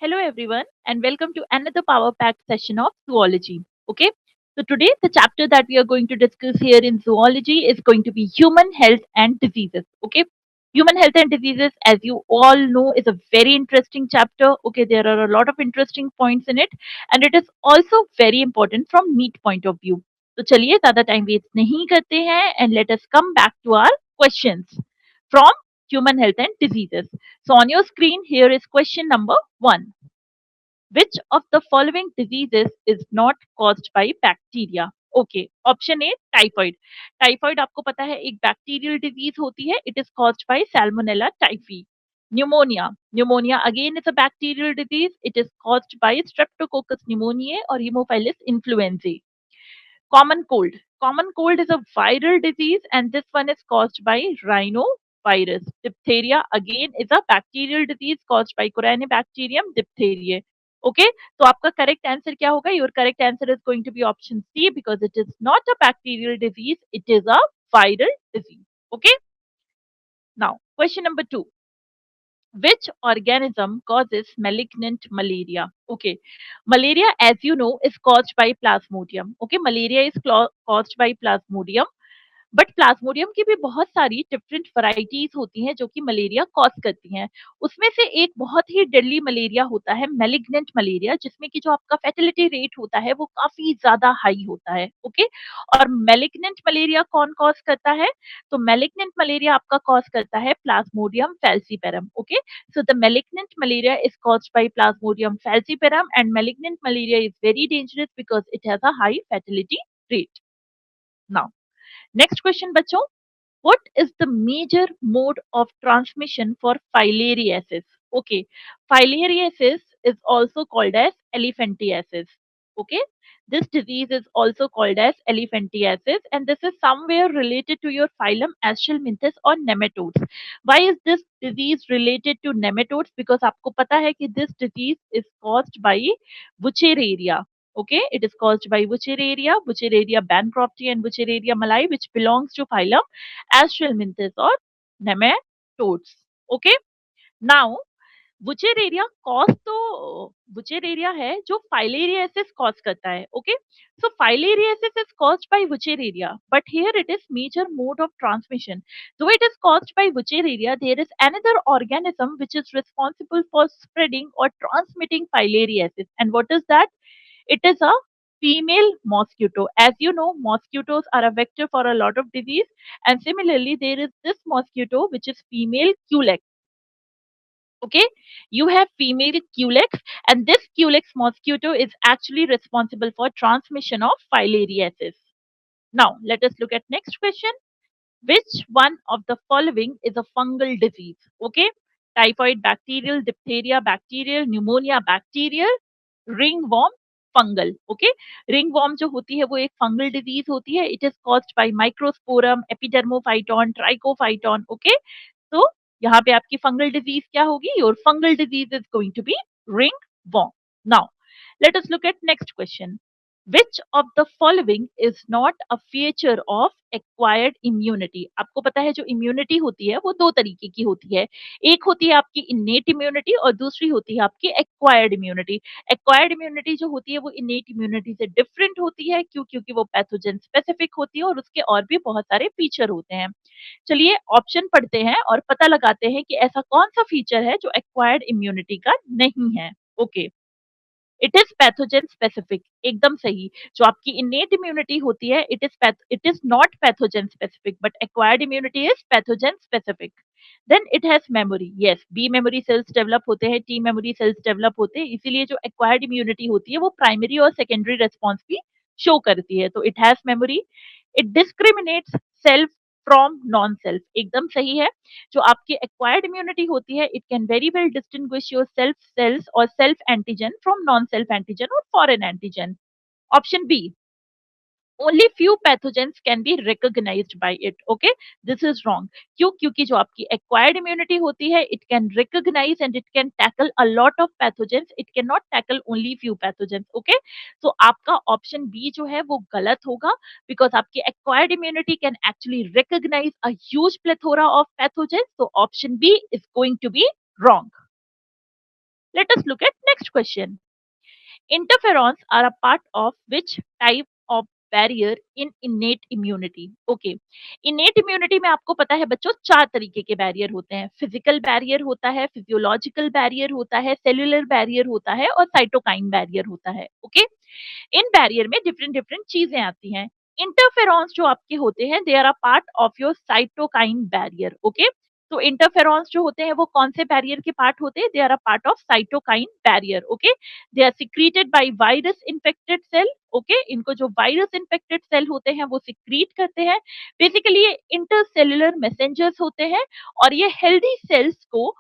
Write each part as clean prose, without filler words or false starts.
Hello, everyone, and welcome to another power packed session of zoology. Okay, so today the chapter that we are going to discuss here in zoology is going to be human health and diseases. Okay, human health and diseases, as you all know, is a very interesting chapter. Okay, there are a lot of interesting points in it, and it is also very important from meat point of view. तो चलिए ज़्यादा time waste नहीं करते हैं and let us come back to our questions from human health and diseases. So on your screen here is question number 1. Which of the following diseases is not caused by bacteria? Okay, option A typhoid. Typhoid आपको पता है एक bacterial disease होती है. It is caused by Salmonella typhi. Pneumonia. Pneumonia again is a bacterial disease. It is caused by Streptococcus pneumoniae or Haemophilus influenzae. Common cold. Common cold is a viral disease and this one is caused by rhinovirus. Diphtheria again is a bacterial disease caused by Corynebacterium diphtheriae. Okay, तो आपका correct answer क्या होगा? Your correct answer is going to be option C because it is not a bacterial disease, it is a viral disease. Okay, now question number 2. Which organism causes malignant malaria? Okay, malaria, as you know, is caused by Plasmodium. Okay, malaria is caused by Plasmodium. But Plasmodium की भी बहुत सारी different varieties होती हैं जो कि malaria cause करती हैं. उसमें से एक बहुत ही डेडली मलेरिया होता है मैलिग्नेंट मलेरिया, जिसमें कि जो आपका फैटिलिटी रेट होता है वो काफी ज्यादा हाई होता है. ओके, और मैलिग्नेंट मलेरिया कौन कॉज करता है? तो मैलिग्नेंट मलेरिया आपका कॉज करता है Plasmodium falciparum. Okay, so the malignant malaria is caused by Plasmodium falciparum and malignant malaria is very dangerous because it has a high fatality rate. Now, next question बच्चों. What is the major mode of transmission for filariasis? Okay, filariasis is also called as elephantiasis. Okay, this disease is also called as elephantiasis, and this is somewhere related to your phylum Aschelminthus or nematodes. Why is this disease related to nematodes? Because आपको पता है कि this disease is caused by Wuchereria. Okay, it is caused by Wuchereria bancrofti and Wuchereria malai, which belongs to phylum Aschelminthus or nematodes. Okay, now Wuchereria cause तो Wuchereria है जो filariasis cause करता है. Okay, so filariasis is caused by Wuchereria, but here it is major mode of transmission. Though it is caused by Wuchereria, there is another organism which is responsible for spreading or transmitting filariasis. And what is that? It is a female mosquito. As you know, mosquitoes are a vector for a lot of disease, and similarly, there is this mosquito which is female Culex. Okay, you have female Culex, and this Culex mosquito is actually responsible for transmission of filariasis. Now, let us look at next question. Which one of the following is a fungal disease? Okay, typhoid bacterial, diphtheria bacterial, pneumonia bacterial, ringworm fungal. Okay, ringworm जो होती है वो एक fungal disease होती है. It is caused by microsporum epidermophyton trichophyton. Okay, तो यहाँ पे आपकी फंगल डिजीज क्या होगी? Your fungal disease is going to be ringworm. Now let us look at next question. Which of the following is not a feature of acquired immunity? आपको पता है जो इम्यूनिटी होती है वो दो तरीके की होती है. एक होती है आपकी इनेट इम्यूनिटी और दूसरी होती है आपकी एक्वायर्ड इम्यूनिटी. एक्वायर्ड इम्यूनिटी जो होती है वो इनेट इम्यूनिटी से डिफरेंट होती है. क्यों? क्योंकि वो पैथोजन स्पेसिफिक होती है और उसके और भी बहुत सारे फीचर होते हैं. चलिए ऑप्शन पढ़ते हैं और पता लगाते हैं कि ऐसा कौन सा फीचर है जो एक्वायर्ड इम्यूनिटी का नहीं है. Okay, it is pathogen specific. एकदम सही. जो आपकी इनेट इम्यूनिटी होती है it is not pathogen specific, but acquired immunity is pathogen specific. Then it has memory. Yes, B memory cells develop होते हैं, टी मेमोरी सेल्स डेवलप होते हैं. इसीलिए जो एक्वायर्ड इम्यूनिटी होती है वो प्राइमरी और सेकेंडरी रेस्पॉन्स भी शो करती है. तो it has memory. It discriminates self from non self. एकदम सही है. जो आपकी एक्वायर्ड इम्यूनिटी होती है it can very well distinguish your self cells और self antigen from non self antigen और foreign antigen. Option B, only few pathogens can be recognized by it. Okay, this is wrong. क्यों? क्योंकि जो आपकी acquired immunity होती है it can recognize and it can tackle a lot of pathogens. It cannot tackle only few pathogens. Okay, तो आपका option B जो है वो गलत होगा because आपकी acquired immunity can actually recognize a huge plethora of pathogens. So option B is going to be wrong. Let us look at Next question. Interferons are a part of which type of barrier in innate immunity? Okay, innate immunity में आपको पता है बच्चों चार तरीके के barrier होते हैं. फिजिकल बैरियर होता है, फिजियोलॉजिकल बैरियर होता है, सेल्यूलर बैरियर होता है और साइटोकाइन बैरियर होता है. ओके, इन बैरियर में डिफरेंट डिफरेंट चीजें आती हैं. इंटरफेरॉन्स जो आपके होते हैं they are a part of your cytokine barrier. Okay, तो इंटरफेरॉन्स जो होते हैं वो कौन से बैरियर के पार्ट होते हैं? They are a part of cytokine barrier. Okay, they are secreted by virus infected cell. Okay, इनको जो वायरस इन्फेक्टेड सेल होते हैं वो सिक्रीट करते हैं. बेसिकली ये इंटरसेल्युलर मैसेंजर्स होते हैं और ये हेल्दी सेल्स को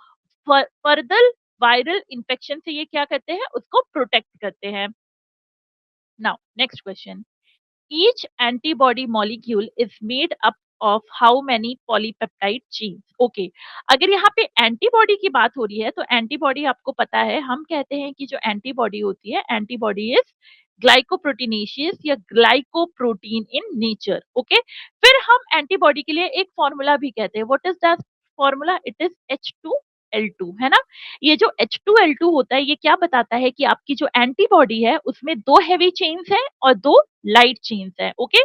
फर्दर वायरल इन्फेक्शन से ये क्या करते हैं? उसको प्रोटेक्ट करते हैं. Now next question. Each antibody molecule is made up of how many polypeptide chains? Okay, अगर यहाँ पे एंटीबॉडी की बात हो रही है तो एंटीबॉडी आपको पता है हम कहते हैं कि जो एंटीबॉडी होती है एंटीबॉडी इज ग्लाइकोप्रोटीनेशियस या ग्लाइकोप्रोटीन इन नेचर. ओके, फिर हम एंटीबॉडी के लिए एक फॉर्मूला भी कहते हैं. What is that formula? It is H2L2, है ना. ये जो H2L2 होता है ये क्या बताता है कि आपकी जो एंटीबॉडी है उसमें दो हैवी चेन्स है और दो लाइट चेन्स है. ओके,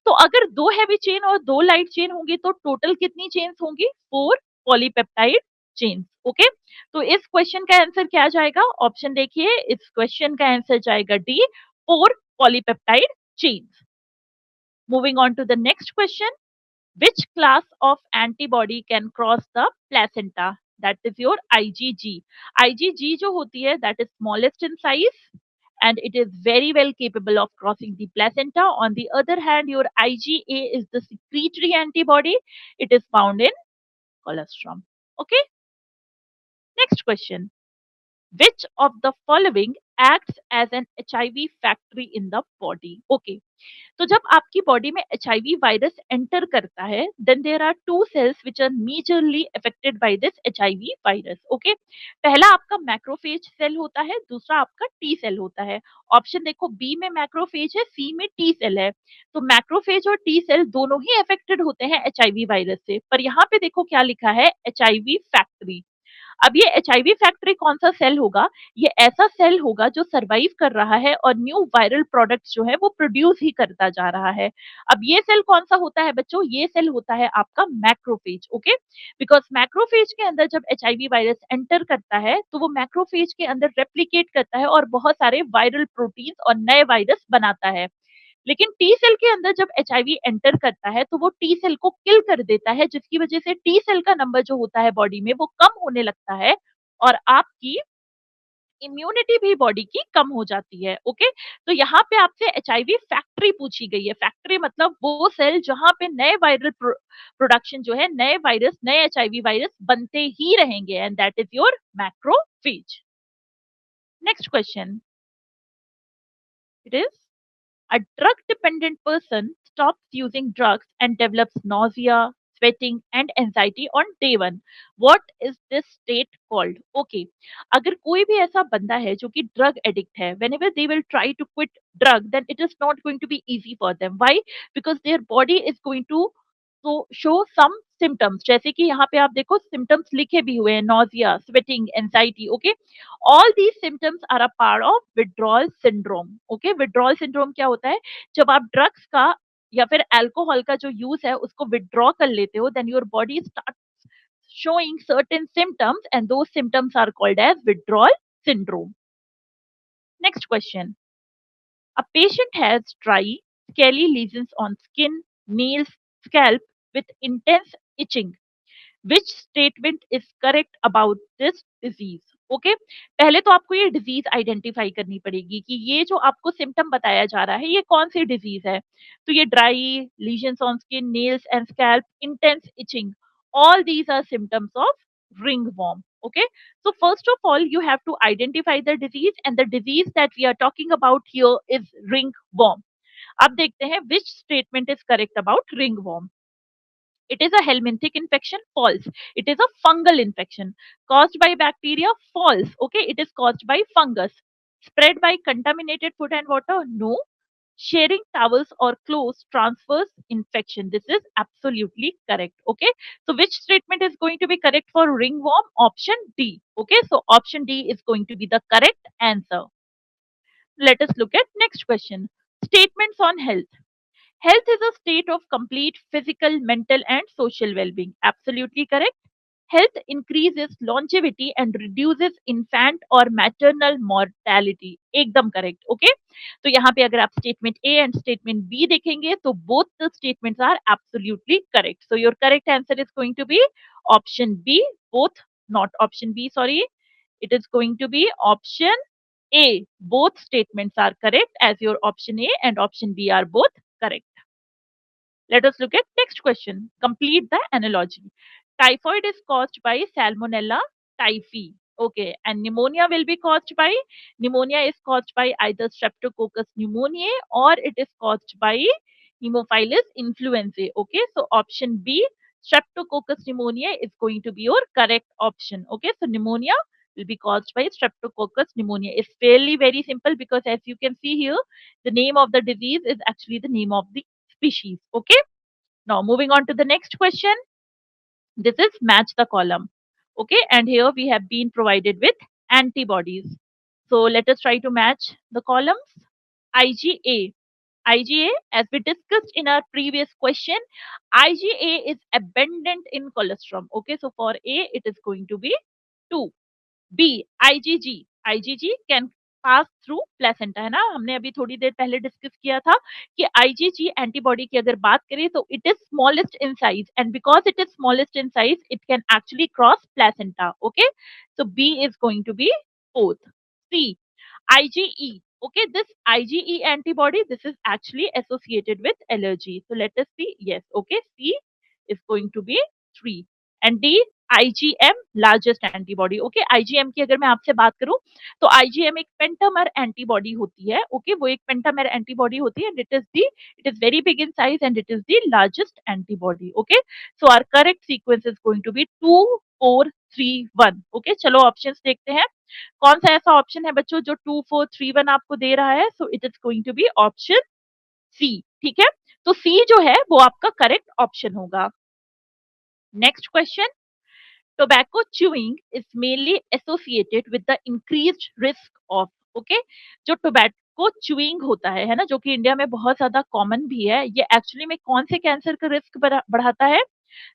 तो अगर दो हैवी चेन और दो लाइट चेन होंगी तो टोटल कितनी चेन्स होंगी? 4 पॉलीपेप्टाइड चेन्स. ओके, तो इस क्वेश्चन का आंसर क्या जाएगा? ऑप्शन देखिए, इस क्वेश्चन का आंसर जाएगा D, 4 polypeptide chains. Moving on to the next question. Which class of antibody can cross the placenta? That is your IgG. IgG जो होती है that is smallest in size and it is very well capable of crossing the placenta. On the other hand, your IgA is the secretory antibody. It is found in colostrum. Okay. Next question. Which of the following acts as an HIV factory in the body? Okay. तो जब आपकी body में HIV virus enter करता है then there are two cells which are majorly affected by this HIV virus. Okay, पहला आपका macrophage cell होता है, दूसरा आपका टी सेल होता है. ऑप्शन देखो, बी में मैक्रोफेज है, सी में टी सेल है. तो मैक्रोफेज और टी सेल दोनों ही अफेक्टेड होते हैं एचआईवी वायरस से, पर यहाँ पे देखो क्या लिखा है, एचआईवी फैक्ट्री. अब ये एचआईवी फैक्ट्री कौन सा सेल होगा? ये ऐसा सेल होगा जो सरवाइव कर रहा है और न्यू वायरल प्रोडक्ट्स जो है वो प्रोड्यूस ही करता जा रहा है. अब ये सेल कौन सा होता है बच्चों? ये सेल होता है आपका मैक्रोफेज. ओके, बिकॉज मैक्रोफेज के अंदर जब एचआईवी वायरस एंटर करता है तो वो मैक्रोफेज के अंदर रेप्लिकेट करता है और बहुत सारे वायरल प्रोटीन्स और नए वायरस बनाता है. लेकिन टी सेल के अंदर जब एचआईवी एंटर करता है तो वो टी सेल को किल कर देता है, जिसकी वजह से टी सेल का नंबर जो होता है बॉडी में वो कम होने लगता है और आपकी इम्यूनिटी भी बॉडी की कम हो जाती है. ओके, तो यहाँ पे आपसे एचआईवी फैक्ट्री पूछी गई है. फैक्ट्री मतलब वो सेल जहां पे नए वायरल प्रोडक्शन जो है, नए वायरस, नए एचआईवी वायरस बनते ही रहेंगे and that is your macrophage. Next question. It is a drug dependent person stops using drugs and develops nausea, sweating, and anxiety on day one. What is this state called? Okay, अगर कोई भी ऐसा बंदा है जो कि drug addict है, whenever they will try to quit drug, then it is not going to be easy for them. Why? Because their body is going to show some symptoms. जैसे कि यहाँ पे आप देखो symptoms लिखे भी हुए हैं, nausea, sweating, anxiety. Okay, all these symptoms are a part of withdrawal syndrome. Okay, withdrawal syndrome क्या होता है? जब आप ड्रग्स का या फिर अल्कोहल का जो यूज है उसको विड्रॉ कर लेते हो, then your body starts showing certain symptoms and those symptoms are called as withdrawal syndrome. Next question. A patient has dry, scaly lesions on skin, nails, scalp with intense itching. Which statement is correct about this disease? Okay, पहले तो आपको ये disease identify करनी पड़ेगी कि ये जो आपको सिम्टम बताया जा रहा है ये कौन सी डिजीज है. तो ये dry, lesions on skin, nails and scalp, intense etching, all these are symptoms of ringworm. Okay, so first of all you have to identify the disease and the disease that we are talking about here is ringworm. अब देखते हैं which statement is correct about ringworm. It is a helminthic infection. False. It is a fungal infection. Caused by bacteria. False. Okay, it is caused by fungus. Spread by contaminated food and water. No. Sharing towels or clothes transfers infection. This is absolutely correct. Okay. So which statement is going to be correct for ringworm? Option D. Okay. So option D is going to be the correct answer. Let us look at next question. Statements on health. Health is a state of complete physical, mental, and social well being. Absolutely correct. Health increases longevity and reduces infant or maternal mortality. एकदम correct. Okay. तो यहाँ पे अगर आप statement A and statement B देखेंगे तो both the statements are absolutely correct. So your correct answer is going to be option B. Both. Not option B, sorry. It is going to be option A. Both statements are correct, as your option A and option B are both correct. Let us look at next question. Complete the analogy. Typhoid is caused by Salmonella typhi. Okay, and pneumonia is caused by either Streptococcus pneumoniae or it is caused by Haemophilus influenzae. Okay, so option B, Streptococcus pneumoniae is going to be your correct option. Okay, so pneumonia will be caused by Streptococcus pneumoniae. It's fairly very simple because as you can see here, the name of the disease is actually the name of the species. Okay. Now moving on to the next question. This is match the column. Okay. And here we have been provided with antibodies. So let us try to match the columns. IgA. IgA, as we discussed in our previous question, IgA is abundant in colostrum. Okay. So for A, it is going to be 2. B IgG. IgG can pass through placenta, है ना. हमने अभी थोड़ी देर पहले discuss किया था कि IgG antibody की अगर बात करें तो it is smallest in size and because it is smallest in size it can actually cross placenta. Okay. So B is going to be fourth. C IgE. Okay, this IgE antibody, this is actually associated with allergy. So let us see. Yes, okay. C is going to be 3. And D, IgM, largest antibody. Okay, IgM की अगर मैं आपसे बात करूं तो IgM एक pentamer antibody होती है. ओके, वो एक पेंटामर एंटीबॉडी होती है and it is very big in size and it is the largest antibody. Okay, so our correct sequence is going to be 2 4 3 1. Okay, चलो ऑप्शंस देखते हैं. कौन सा ऐसा ऑप्शन है बच्चों जो 2 4 3 1 आपको दे रहा है? So it is going to be option C. ठीक है, तो सी जो है वो आपका करेक्ट ऑप्शन होगा. Next question. Tobacco chewing is mainly associated with the increased risk of. Okay, जो टोबैको च्यूइंग होता है ना, जो कि इंडिया में बहुत ज्यादा कॉमन भी है, ये एक्चुअली में कौन से कैंसर का रिस्क बढ़ाता है?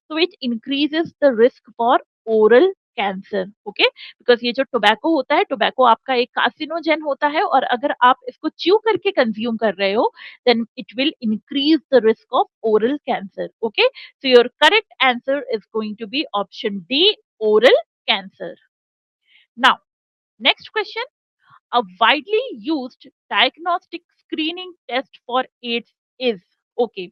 So it increases the risk for oral cancer. Okay, because ये जो टोबैको होता है, टोबैको आपका एक कार्सिनोजेन होता है और अगर आप इसको च्यू करके कंज्यूम कर रहे हो then it will increase the risk of oral cancer. Okay, so your correct answer is going to be option D, oral cancer. Now, next question. A widely used diagnostic screening test for AIDS is. Okay,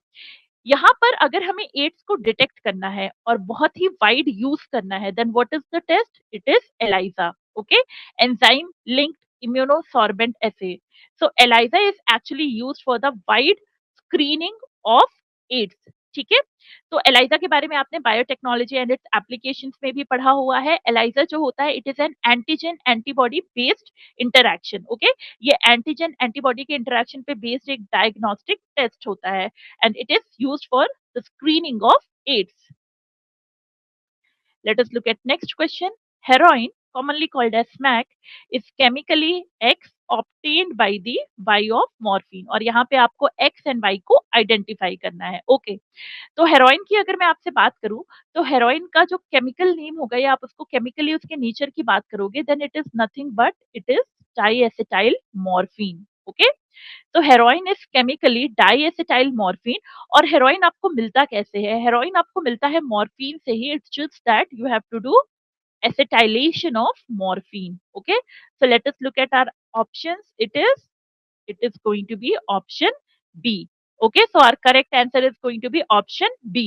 यहाँ पर अगर हमें ads को detect करना है और बहुत ही wide use करना है then what is the test? It is ELISA. Okay, enzyme linked immunosorbent assay. So ELISA is actually used for the wide screening of AIDS. ठीक है, तो एलाइजा के बारे में आपने बायोटेक्नोलॉजी एंड इट्स एप्लीकेशंस में भी पढ़ा हुआ है. एलाइजा जो होता है it is an antigen antibody based interaction. Okay, ये एंटीजन एंटीबॉडी के इंटरैक्शन पे बेस्ड एक डायग्नोस्टिक टेस्ट होता है and it is used for the screening of AIDS. Let us look at next question. Heroin, commonly called as smack, is chemically X obtained by the Y of morphine. और यहाँ पे आपको X and Y को identify करना है. Okay, तो heroin की अगर मैं आपसे बात करूं तो हेरोइन का जो केमिकल नेम होगा या आप उसको केमिकली उसके नेचर की बात करोगे then it is nothing but it is diacetyl morphine. Okay, तो heroin is chemically diacetyl morphine. और हेरोइन आपको मिलता कैसे है? हेरोइन आपको मिलता है मॉर्फिन से ही. It's just that you have to do acetylation of morphine. Okay, so let us look at our options. It is going to be option B. Okay, so our correct answer is going to be option B.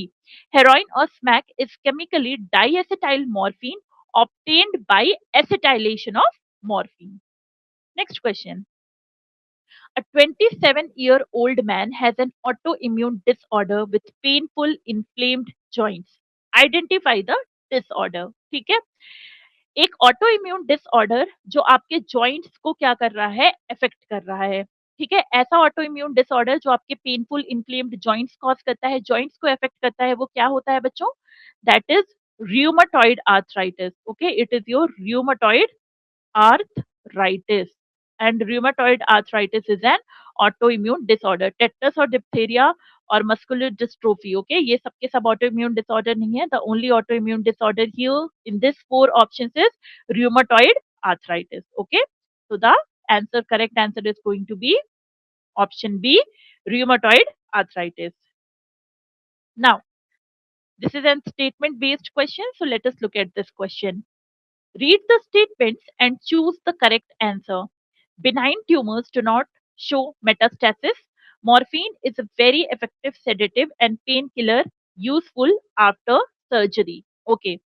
Heroin or smack is chemically diacetyl morphine obtained by acetylation of morphine. Next question. A 27-year-old man has an autoimmune disorder with painful inflamed joints. Identify the disorder. ठीक है, एक auto immune disorder जो आपके joints को क्या कर रहा है? अफेक्ट कर रहा है. ठीक है, ऐसा ऑटो इम्यून डिसऑर्डर जो आपके पेनफुल इन्फ्लेम्ड जॉइंट्स कॉज करता है, जॉइंट्स को अफेक्ट करता है, वो क्या होता है बच्चों? That is rheumatoid arthritis. Okay, it is your rheumatoid arthritis. And rheumatoid arthritis is an autoimmune disorder. Tetanus और diphtheria और muscular dystrophy. Okay, ये सबके सब autoimmune disorder नहीं है. The only autoimmune disorder here in this four options is rheumatoid arthritis. Okay, so the correct answer is going to be option B, rheumatoid arthritis. Now, this is a statement based question. So let us look at this question. Read the statements and choose the correct answer. Benign tumors do not show metastasis. Morphine is a very effective sedative and painkiller useful after surgery. Okay.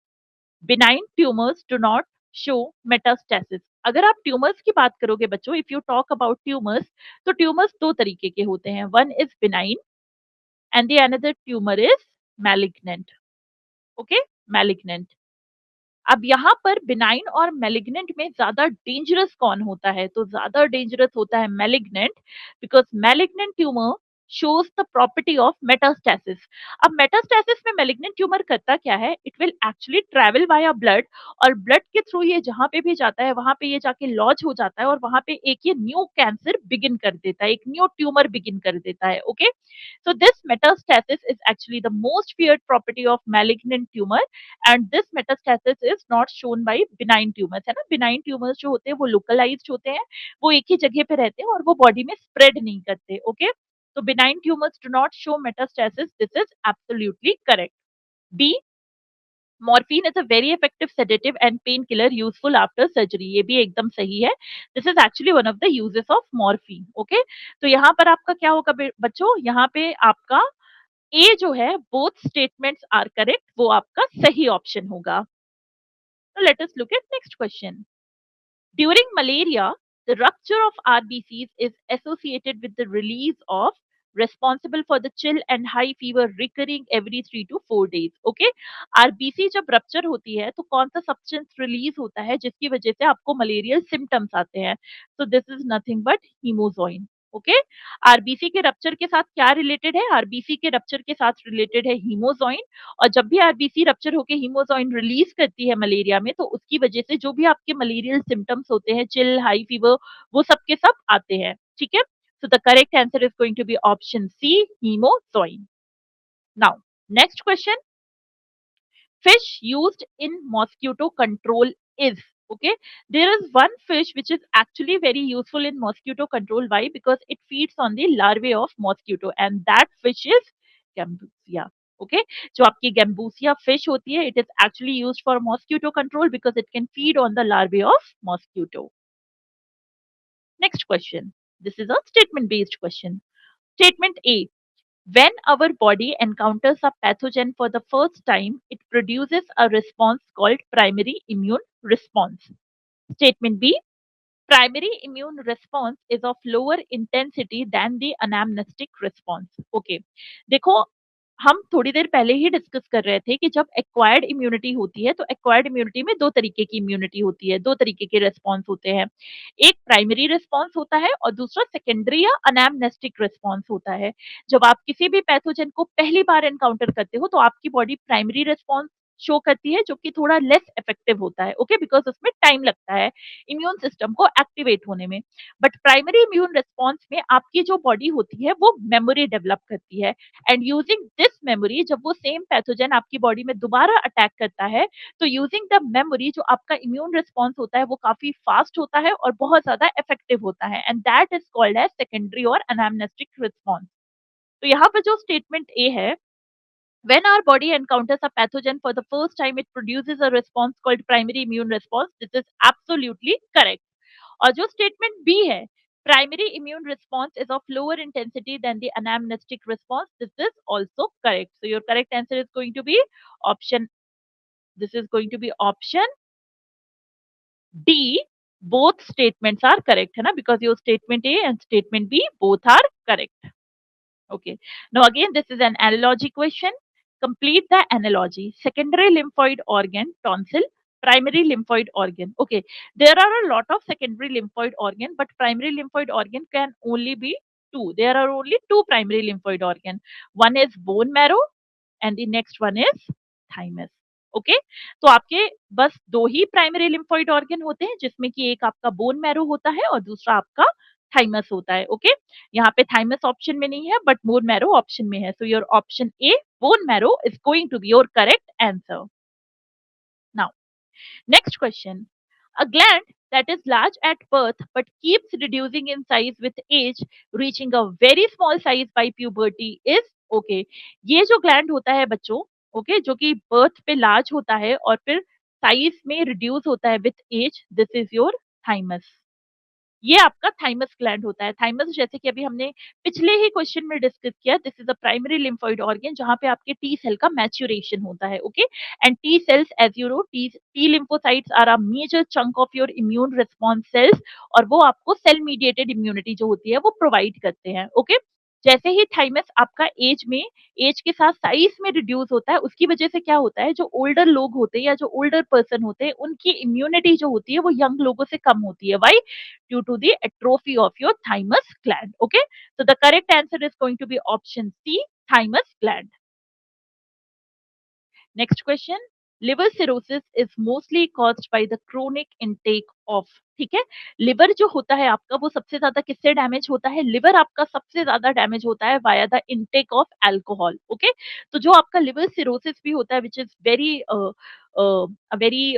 Benign tumors do not show metastasis. अगर आप tumours की बात करोगे बच्चों, if you talk about tumours, तो tumours दो तरीके के होते हैं. One is benign and the another tumour is malignant. Okay, malignant. अब यहाँ पर बिनाइन और मैलिग्नेंट में ज्यादा डेंजरस कौन होता है? तो ज्यादा डेंजरस होता है malignant, because malignant tumour shows the property of metastasis. अब मेटास्टेसिस में मैलिग्नेंट ट्यूमर करता क्या है? It will actually travel via blood, और ब्लड के थ्रू ये जहां पे भी जाता है वहां पे ये जाके लॉज हो जाता है, और वहां पे एक ये न्यू कैंसर बिगिन कर देता है, एक न्यू ट्यूमर बिगिन कर देता है. Okay, so this metastasis is actually the most feared property of malignant tumor, and this metastasis is not shown by benign tumors. है ना, benign tumors जो होते हैं वो localized होते हैं, वो एक ही जगह पे रहते हैं और वो बॉडी में स्प्रेड नहीं करते. Okay, so benign tumors do not show metastasis. This is absolutely correct. B, morphine is a very effective sedative and painkiller useful after surgery. ये भी एकदम सही है. This is actually one of the uses of morphine. Okay, तो यहाँ पर आपका क्या होगा बच्चों? यहाँ पे आपका ए जो है, both statements are correct, वो आपका सही ऑप्शन होगा. So let us look at next question. During malaria, the rupture of RBCs is associated with the release of responsible for the chill and high fever recurring every 3 to 4 days. Okay, RBC जब rupture होती है तो कौन सा substance release होता है जिसकी वजह से आपको मलेरियल सिम्टम्स आते हैं? तो this is nothing but hemozoin. Okay, RBC के रप्चर के साथ क्या रिलेटेड है? आरबीसी के रप्चर के साथ रिलेटेड है हीमोजोइन, और जब भी आरबीसी रप्चर होकर हीमोजोइन रिलीज करती है मलेरिया में, तो उसकी वजह से जो भी आपके मलेरियल सिम्टम्स होते हैं, चिल, हाई फीवर, वो सब के सब आते हैं. ठीक है, so the correct answer is going to be option C, hemozoin. Now, next question. Fish used in mosquito control is, okay, there is one fish which is actually very useful in mosquito control. Why? Because it feeds on the larvae of mosquito, and that fish is gambusia. Okay, जो आपकी gambusia fish होती है, it is actually used for mosquito control because it can feed on the larvae of mosquito. Next question. This is a statement based question. Statement A. When our body encounters a pathogen for the first time, it produces a response called primary immune response. Statement B. Primary immune response is of lower intensity than the anamnestic response. Okay. देखो, हम थोड़ी देर पहले ही discuss कर रहे थे कि जब acquired immunity होती है, तो एक्वायर्ड इम्यूनिटी में दो तरीके की इम्यूनिटी होती है, दो तरीके के रेस्पॉन्स होते हैं. एक प्राइमरी रेस्पॉन्स होता है और दूसरा सेकेंडरी या अनैम्नेस्टिक रेस्पॉन्स होता है. जब आप किसी भी पैथोजन को पहली बार एनकाउंटर करते हो तो आपकी बॉडी प्राइमरी रेस्पॉन्स शो करती है, जो कि थोड़ा लेस इफेक्टिव होता है. ओके, बिकॉज उसमें टाइम लगता है इम्यून सिस्टम को एक्टिवेट होने में. बट प्राइमरी इम्यून रिस्पॉन्स में आपकी जो बॉडी होती है वो मेमोरी डेवलप करती है, एंड यूजिंग दिस मेमोरी, जब वो सेम पैथोजन आपकी बॉडी में दोबारा अटैक करता है, तो यूजिंग द मेमोरी जो आपका इम्यून रिस्पॉन्स होता है वो काफी फास्ट होता है और बहुत ज्यादा इफेक्टिव होता है, and that is called as secondary और अनैम्नेस्टिक रिस्पॉन्स. तो यहाँ पर जो स्टेटमेंट ए है, when our body encounters a pathogen for the first time, it produces a response called primary immune response. This is absolutely correct. और जो statement B है, primary immune response is of lower intensity than the anamnestic response. This is also correct. So your correct answer is going to be option, this is going to be option D. Both statements are correct, है ना, because your statement A and statement B both are correct. Okay. Now again, this is an analogy question. Complete the analogy. Secondary lymphoid organ, tonsil, primary lymphoid organ. Okay, there are a lot of secondary lymphoid organ, but primary lymphoid organ can only be two. There are only two primary lymphoid organ. One is bone marrow and the next one is thymus. Okay, तो आपके बस दो ही primary lymphoid organ होते हैं, जिसमें कि एक आपका बोन मैरो होता है और दूसरा आपका थाइमस होता है. ओके, यहाँ पे थाइमस ऑप्शन में नहीं है बट बोन मैरो ऑप्शन में है. So your option A, bone marrow, is going to be your correct answer. Now next question. A gland that is large at birth but keeps reducing in size with age, reaching a very small size by puberty is okay. ये जो gland होता है बच्चों, okay, जो कि birth पे large होता है और फिर साइज में रिड्यूस होता है with age, this is your thymus. ये आपका थाइमस ग्लैंड होता है. थाइमस जैसे कि अभी हमने पिछले ही क्वेश्चन में डिस्कस किया, this is a primary lymphoid organ जहां पे आपके टी सेल का मैच्योरेशन होता है. Okay, and T cells, as you know, T lymphocytes are a major chunk of your immune response cells, और वो आपको सेल मीडिएटेड इम्यूनिटी जो होती है वो प्रोवाइड करते हैं. ओके, जैसे ही थाइमस आपका एज के साथ साइज में रिड्यूस होता है, उसकी वजह से क्या होता है, जो ओल्डर लोग होते हैं या जो ओल्डर पर्सन होते हैं, उनकी इम्यूनिटी जो होती है वो यंग लोगों से कम होती है. Y? due to the atrophy of your thymus gland. Okay, so the correct answer is going to be option C, thymus gland. Next question. Liver cirrhosis is mostly caused by the chronic intake of. ठीक है, liver जो होता है आपका वो सबसे ज्यादा किससे डैमेज होता है? लिवर आपका सबसे ज्यादा डैमेज होता है via the intake of alcohol. Okay, तो जो आपका लिवर सिरोसिस भी होता है which is very very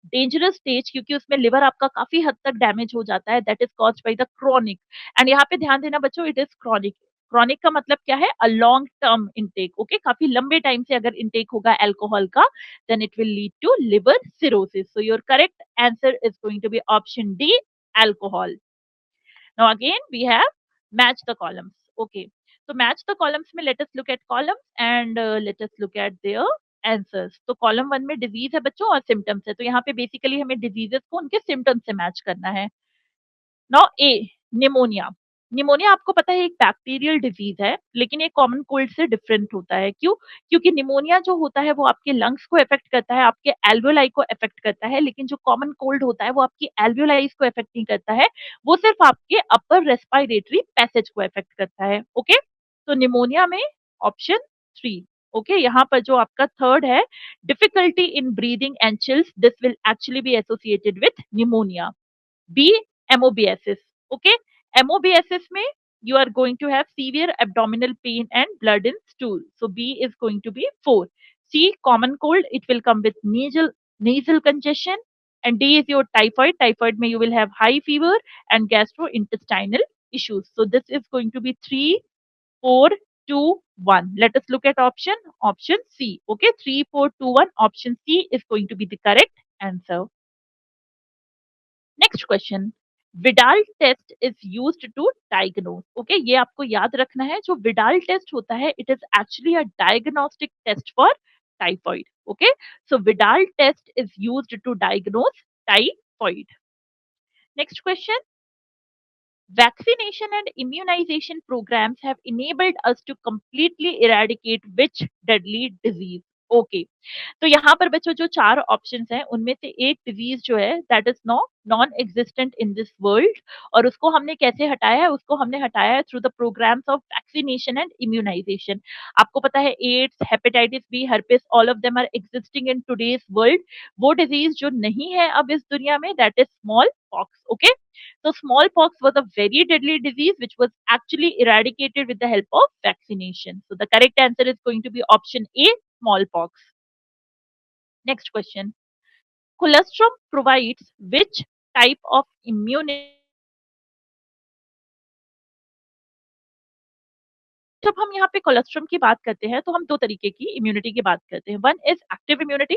dangerous stage, क्योंकि उसमें लिवर आपका काफी हद तक डैमेज हो जाता है, that is caused by the chronic. And यहाँ पे ध्यान देना बच्चों, इट इज क्रॉनिक. क्रॉनिक का मतलब क्या है? A long term intake. Okay, काफी लंबे टाइम से अगर इंटेक होगा अल्कोहल का, then it will lead to liver cirrhosis. So your correct answer is going to be option D, alcohol. Now again we have match the columns. Okay, so match the columns में let us look at columns and let us look at their answers. तो column one में disease है बच्चों और symptoms है, तो यहाँ पे बेसिकली हमें डिजीजेस को उनके सिम्टम्स से मैच करना है. नाउ ए, निमोनिया. निमोनिया आपको पता है एक बैक्टीरियल डिजीज है, लेकिन ये कॉमन कोल्ड से डिफरेंट होता है. क्यों? क्योंकि निमोनिया जो होता है वो आपके लंग्स को इफेक्ट करता है, आपके एल्वियोलाई को इफेक्ट करता है, लेकिन जो कॉमन कोल्ड होता है वो आपकी एल्वियोलाइज को इफेक्ट नहीं करता है, वो सिर्फ आपके अपर रेस्पिरेटरी पैसेज को इफेक्ट करता है. ओके, तो निमोनिया में ऑप्शन थ्री. ओके, यहाँ पर जो आपका थर्ड है, difficulty in breathing and chills, this will actually be associated with pneumonia. B, MOBSS. Okay, MOBSS में you are going to have severe abdominal pain and blood in stool. So B is going to be 4. C, common cold, it will come with nasal congestion. And D is your typhoid. Typhoid में you will have high fever and gastrointestinal issues. So this is going to be 3, 4, 2, 1. Let us look at option C. Okay, 3, 4, 2, 1. Option C is going to be the correct answer. Next question. Widal test is used to diagnose. Okay, ये आपको याद रखना है, जो Widal test होता है it is actually a diagnostic test for typhoid. Okay, so Widal test is used to diagnose typhoid. Next question. Vaccination and immunization programs have enabled us to completely eradicate which deadly disease? Okay, तो यहाँ पर बच्चों जो चार options हैं उनमें से एक डिजीज जो है that is non existent in this world, और उसको हमने कैसे हटाया है? उसको हमने हटाया है through the programmes of vaccination and immunisation. आपको पता है AIDS, hepatitis B, herpes, all of them are existing in today's world. वो डिजीज जो नहीं है अब इस दुनिया में, that is smallpox. Okay, so smallpox was a very deadly disease which was actually eradicated with the help of vaccination. So the correct answer is going to be option A, smallpox. Next question. Colostrum provides which type of immunity? जब हम यहाँ पे colostrum की बात करते हैं तो हम दो तरीके की इम्यूनिटी की बात करते हैं. One is active immunity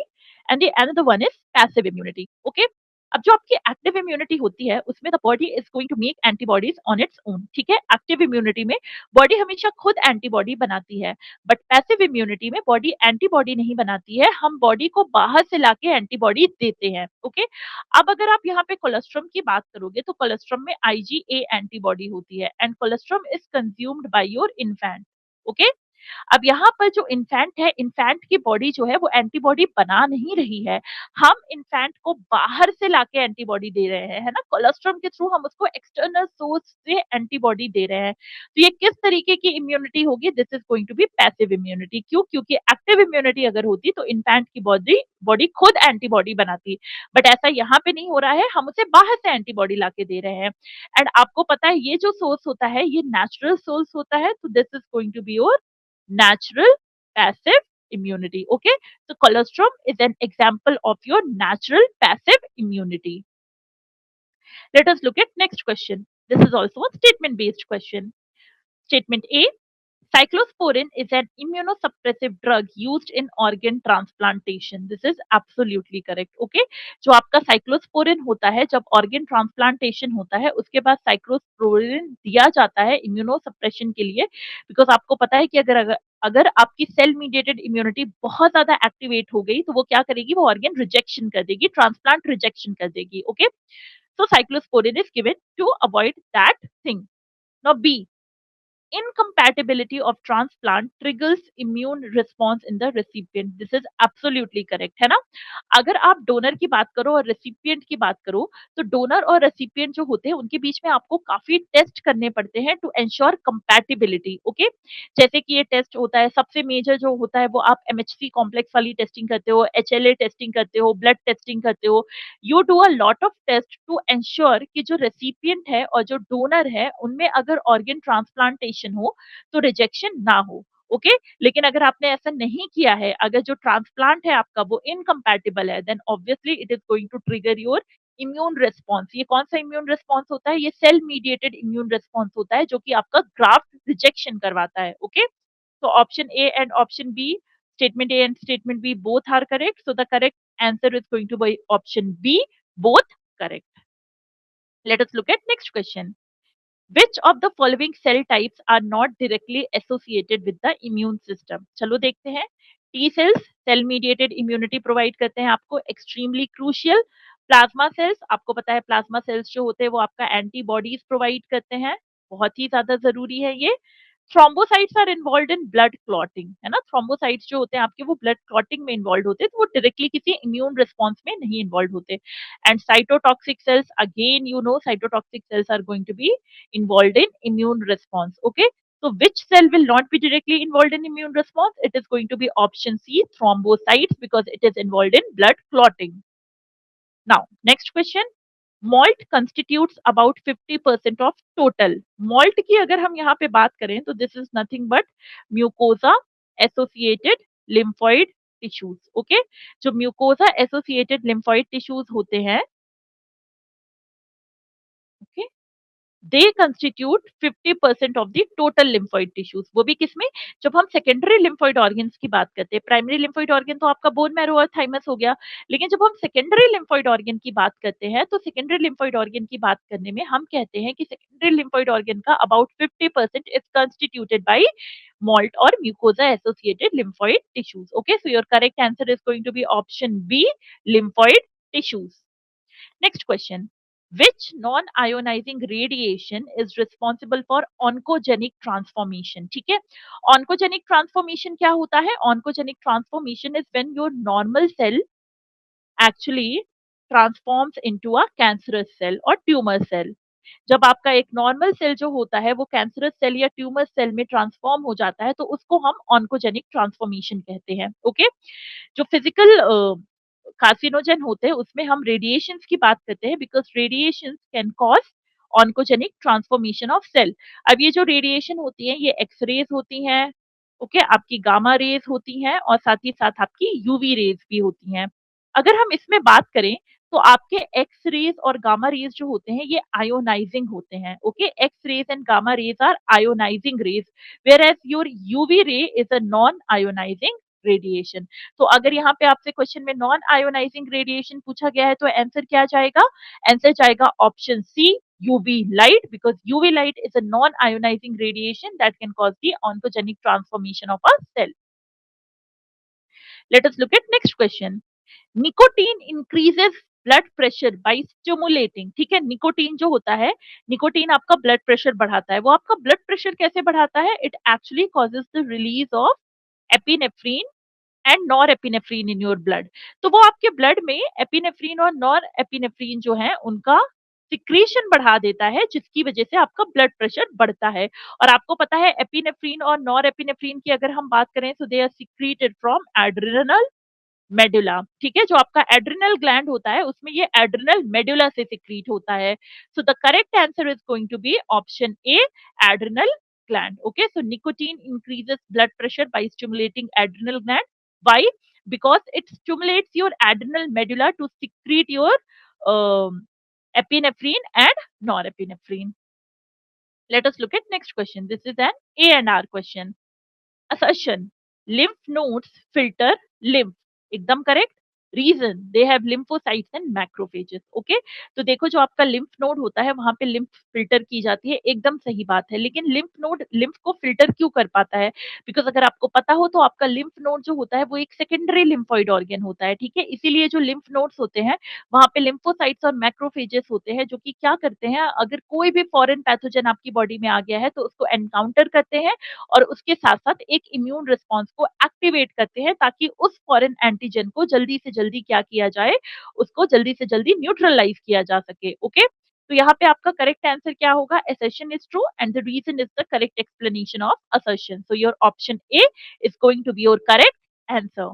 and the another one is passive immunity. Okay, अब जो आपकी एक्टिव इम्यूनिटी होती है उसमें the body is going to make antibodies on its own. ठीक है, एक्टिव इम्यूनिटी में बॉडी हमेशा खुद एंटीबॉडी बनाती है, बट पैसिव इम्यूनिटी में बॉडी एंटीबॉडी नहीं बनाती है, हम बॉडी को बाहर से लाके एंटीबॉडी देते हैं. ओके, अब अगर आप यहाँ पे कोलेस्ट्रम की बात करोगे तो कोलेस्ट्रम में IgA एंटीबॉडी होती है and colostrum is consumed by your infant. Okay, अब यहाँ पर जो इन्फेंट है, इन्फेंट की बॉडी जो है वो एंटीबॉडी बना नहीं रही है, हम इन्फेंट को बाहर से लाके एंटीबॉडी दे रहे हैं, है ना? कोलोस्ट्रम के थ्रू हम उसको एक्सटर्नल सोर्स से एंटीबॉडी दे रहे हैं। तो ये किस तरीके की इम्यूनिटी होगी? This is going to be passive immunity. क्यों? क्योंकि एक्टिव इम्यूनिटी अगर होती तो इन्फेंट की बॉडी बॉडी खुद एंटीबॉडी बनाती, बट ऐसा यहाँ पे नहीं हो रहा है, हम उसे बाहर से एंटीबॉडी लाके दे रहे हैं। एंड आपको पता है ये जो सोर्स होता है ये नेचुरल सोर्स होता है, तो this is going to be your natural passive immunity. Okay, so colostrum is an example of your natural passive immunity. Let us look at next question. This is also a statement based question. Statement A: cyclosporin is an immunosuppressive drug used in organ transplantation. This is absolutely correct. Okay, जो आपका cyclosporin होता है जब organ transplantation होता है उसके बाद cyclosporin दिया जाता है इम्यूनोसप्रेशन के लिए, बिकॉज आपको पता है कि अगर अगर आपकी सेल मीडिएटेड इम्यूनिटी बहुत ज्यादा एक्टिवेट हो गई तो वो क्या करेगी, वो ऑर्गन रिजेक्शन कर देगी, ट्रांसप्लांट रिजेक्शन कर देगी। Okay, so cyclosporine is given to avoid that thing. Now B: incompatibility of transplant triggers immune response in the recipient. This is absolutely correct, है ना? अगर आप डोनर की बात करो और रेसिपिएंट की बात करो तो डोनर और रेसिपिएंट जो होते हैं उनके बीच में आपको काफी टेस्ट करने पड़ते हैं टू एंश्योर कंपैटिबिलिटी। ओके, जैसे कि ये टेस्ट होता है, सबसे मेजर जो होता है वो आप एमएचसी कॉम्प्लेक्स वाली टेस्टिंग करते हो, एचएलए टेस्टिंग करते हो, ब्लड टेस्टिंग करते हो। You do a lot of test to ensure कि जो रेसिपिएंट है और जो डोनर है उनमें अगर ऑर्गन ट्रांसप्लांटेशन हो तो रिजेक्शन ना हो। ओके, लेकिन अगर आपने ऐसा नहीं किया है, अगर जो ट्रांसप्लांट है आपका वो इनकम्पैटिबल है, then obviously it is going to trigger your immune response. ये कौन सा इम्यून रिस्पॉन्स होता है? ये सेल मीडिएटेड इम्यून रिस्पॉन्स होता है जो कि आपका ग्राफ्ट रिजेक्शन करवाता है। Okay, so option A and option B, statement A and statement B both are correct. So the correct answer is going to be option B, both correct. Let us look at next question. Which of the following cell types are not directly associated with the immune system? चलो देखते हैं। T cells cell mediated immunity provide करते हैं आपको, extremely crucial. Plasma cells, आपको पता है plasma cells जो होते हैं वो आपका एंटीबॉडीज प्रोवाइड करते हैं, बहुत ही ज्यादा जरूरी है ये। Thrombocytes are involve in blood clotting, है ना? थ्रोम्बोसाइट्स जो होते हैं आपके वो ब्लड क्लॉटिंग में इन्वॉल्व होते हैं, तो वो डायरेक्टली किसी इम्यून रिस्पॉन्स में नहीं इन्वॉल्व होते। And cytotoxic cells, again you know cytotoxic cells are going to be involve in immune response. Okay, so which cell will not be directly involved in immune response? It is going to be option C, thrombocytes, because it is involved in blood clotting. Now next question: malt constitutes about 50% of total. Malt की अगर हम यहाँ पे बात करें तो this is nothing but mucosa associated lymphoid tissues. Okay, जो mucosa associated lymphoid tissues होते हैं, okay, they constitute 50% of the total lymphoid tissues. वो भी किसमें? जब हम सेकेंडरी लिम्फोइड ऑर्गन्स की बात करते हैं। प्राइमरी लिम्फोइड ऑर्गन तो आपका बोन मैरो और थाइमस हो गया, लेकिन जब हम सेकेंडरी लिम्फोइड ऑर्गन की बात करते हैं तो सेकेंडरी लिम्फोइड ऑर्गन की बात करने में हम कहते हैं कि सेकेंडरी लिम्फोइड ऑर्गन का about 50% is constituted by MALT और mucosa associated lymphoid tissues. Okay, so your correct answer is going to be option B, lymphoid tissues. Next question: which non-ionizing radiation is responsible for oncogenic transformation? ठीक है, oncogenic transformation क्या होता है? Oncogenic transformation is when your normal cell actually transforms into a cancerous cell or tumor cell. जब आपका एक normal cell जो होता है वो कैंसरस सेल या ट्यूमर सेल में ट्रांसफॉर्म हो जाता है तो उसको हम ऑन्कोजेनिक ट्रांसफॉर्मेशन कहते हैं। ओके, जो फिजिकल कार्सिनोजेन होते हैं उसमें हम रेडिएशन की बात करते हैं, because radiation can cause oncogenic transformation of cell. अब ये जो रेडिएशन होती है ये एक्सरेज होती हैं, ओके, आपकी गामा रेज होती हैं और साथ ही साथ आपकी यूवी रेज भी होती हैं। अगर हम इसमें बात करें तो आपके एक्स रेज और गामा रेज जो होते हैं ये आयोनाइजिंग होते हैं। Okay, X rays and gamma rays are ionising rays, whereas your UV ray is a non ionising radiation. तो अगर यहाँ पे आपसे क्वेश्चन में नॉन आयोनाइजिंग रेडिएशन पूछा गया है तो आंसर क्या जाएगा? आंसर जाएगा option C, UV light, because UV light is a non-ionizing radiation that can cause the oncogenic transformation of a cell. Let us look at next question. Nicotine increases blood pressure by stimulating, ठीक है। Nicotine जो होता है, nicotine आपका blood pressure बढ़ाता है। वो आपका ब्लड प्रेशर कैसे बढ़ाता है? It actually causes the release of epinephrine and nor epinephrine in your blood. तो वो आपके ब्लड में एपिनेफ्रीन और नॉर एपिनेफ्रीन जो है उनका सिक्रीशन बढ़ा देता है, जिसकी वजह से आपका ब्लड प्रेशर बढ़ता है। और आपको पता है एपिनेफ्रीन और नॉर एपिनेफ्रीन की अगर हम बात करें तो they are secreted from adrenal medulla, ठीक है। जो आपका एड्रिनल ग्लैंड होता है उसमें ये एड्रिनल मेडुला से सिक्रीट होता है। So the correct answer is going to be option A, adrenal gland. Okay, so nicotine increases blood pressure by stimulating adrenal gland. Why? Because it stimulates your adrenal medulla to secrete your um, epinephrine and norepinephrine. Let us look at next question. This is an A and R question. Assertion: lymph nodes filter lymph. एकदम correct. Reason: they have lymphocytes and macrophages. Okay, तो देखो जो आपका lymph node होता है वहां पे lymph filter की जाती है, एकदम सही बात है। लेकिन लिम्फ नोड लिम्फ को फिल्टर क्यों कर पाता है? बिकॉज अगर आपको पता हो तो आपका लिम्फ नोड जो होता है वो एक सेकेंडरी लिम्फोइड ऑर्गन होता है, ठीक है। इसीलिए जो लिम्फ नोड्स होते हैं वहां पे लिम्फोसाइट्स और मैक्रोफेजेस होते हैं, जो कि क्या करते हैं, अगर कोई भी फॉरेन पैथोजन आपकी बॉडी में आ गया है तो उसको एनकाउंटर करते हैं और उसके साथ-साथ एक इम्यून रिस्पॉन्स को एक्टिवेट करते हैं, ताकि उस फॉरेन एंटीजन को जल्दी से जल्दी क्या किया जाए, उसको जल्दी से जल्दी न्यूट्रलाइज किया जा सके। ओके, तो यहाँ पे आपका करेक्ट आंसर क्या होगा? assertion is true and the reason is the correct explanation of assertion. So your option A is going to be your correct answer.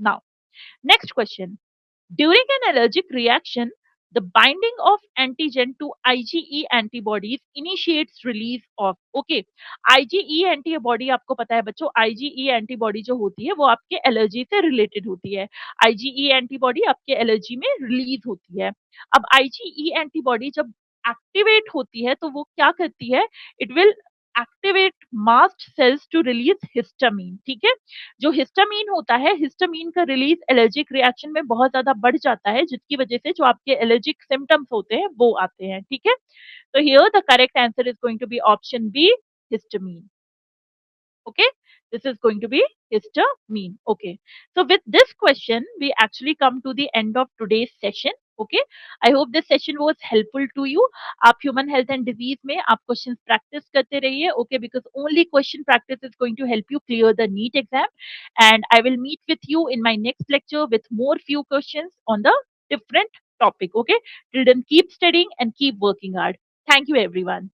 Now, next question. During an allergic reaction, the binding of antigen to IgE antibodies initiates release of, okay, IgE antibody आपको पता है बच्चों, IgE antibody जो होती है वो आपके allergy से रिलेटेड होती है। IgE antibody आपके एलर्जी में रिलीज होती है। अब IgE antibody जब एक्टिवेट होती है तो वो क्या करती है? It will activate mast cells to release histamine, ठीक है। जो हिस्टामीन होता है, हिस्टामीन का रिलीज एलर्जिक रिएक्शन में बहुत ज्यादा बढ़ जाता है, जिसकी वजह से जो आपके एलर्जिक सिम्टम्स होते हैं वो आते हैं, ठीक है। तो here the correct answer is going to be option B, histamine. Okay, this is going to be histamine. Okay, so with this question we actually come to the end of today's session. Okay, I hope this session was helpful to you. आप human health and disease में आप questions practice करते रहिए. Okay, because only question practice is going to help you clear the NEET exam, and I will meet with you in my next lecture with more few questions on the different topic. Okay, till then keep studying and keep working hard. Thank you everyone.